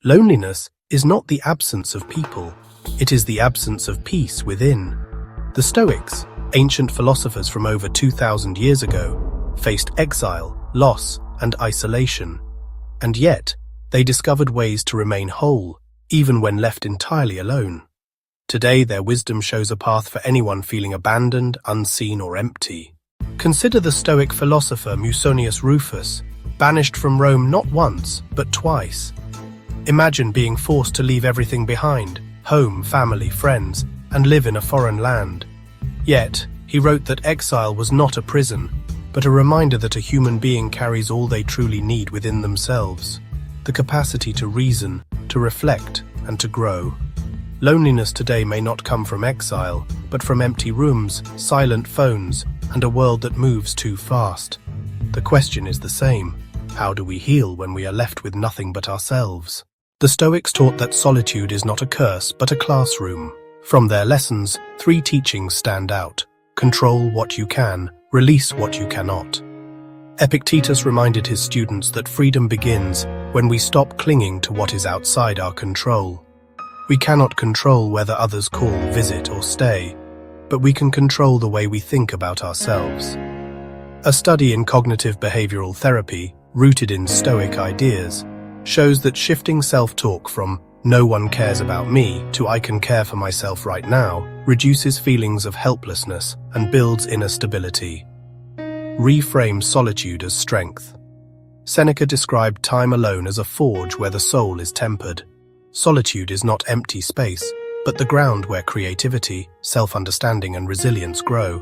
Loneliness is not the absence of people, it is the absence of peace within. The Stoics, ancient philosophers from over 2,000 years ago, faced exile, loss, and isolation. And yet, they discovered ways to remain whole, even when left entirely alone. Today, their wisdom shows a path for anyone feeling abandoned, unseen, or empty. Consider the Stoic philosopher Musonius Rufus, banished from Rome not once, but twice. Imagine being forced to leave everything behind, home, family, friends, and live in a foreign land. Yet, he wrote that exile was not a prison, but a reminder that a human being carries all they truly need within themselves: the capacity to reason, to reflect, and to grow. Loneliness today may not come from exile, but from empty rooms, silent phones, and a world that moves too fast. The question is the same: how do we heal when we are left with nothing but ourselves? The Stoics taught that solitude is not a curse, but a classroom. From their lessons, 3 teachings stand out: control what you can, release what you cannot. Epictetus reminded his students that freedom begins when we stop clinging to what is outside our control. We cannot control whether others call, visit, or stay, but we can control the way we think about ourselves. A study in cognitive behavioral therapy, rooted in Stoic ideas, shows that shifting self-talk from "no one cares about me" to "I can care for myself right now" reduces feelings of helplessness and builds inner stability. Reframe solitude as strength. Seneca described time alone as a forge where the soul is tempered. Solitude is not empty space, but the ground where creativity, self-understanding, and resilience grow.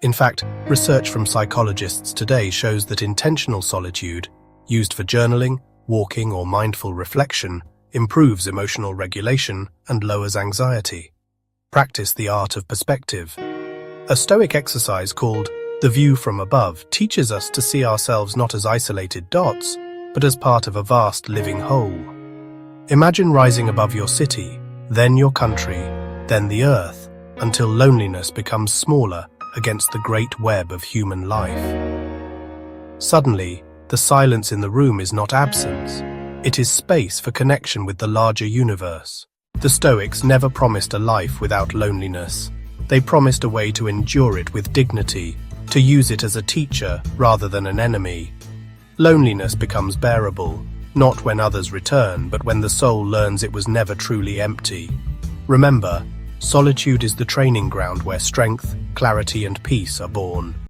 In fact, research from psychologists today shows that intentional solitude, used for journaling, walking, or mindful reflection, improves emotional regulation and lowers anxiety. Practice the art of perspective. A Stoic exercise called the view from above teaches us to see ourselves not as isolated dots, but as part of a vast living whole. Imagine rising above your city, then your country, then the earth, until loneliness becomes smaller against the great web of human life. Suddenly, the silence in the room is not absence. It is space for connection with the larger universe. The Stoics never promised a life without loneliness. They promised a way to endure it with dignity, to use it as a teacher rather than an enemy. Loneliness becomes bearable, not when others return, but when the soul learns it was never truly empty. Remember, solitude is the training ground where strength, clarity, and peace are born.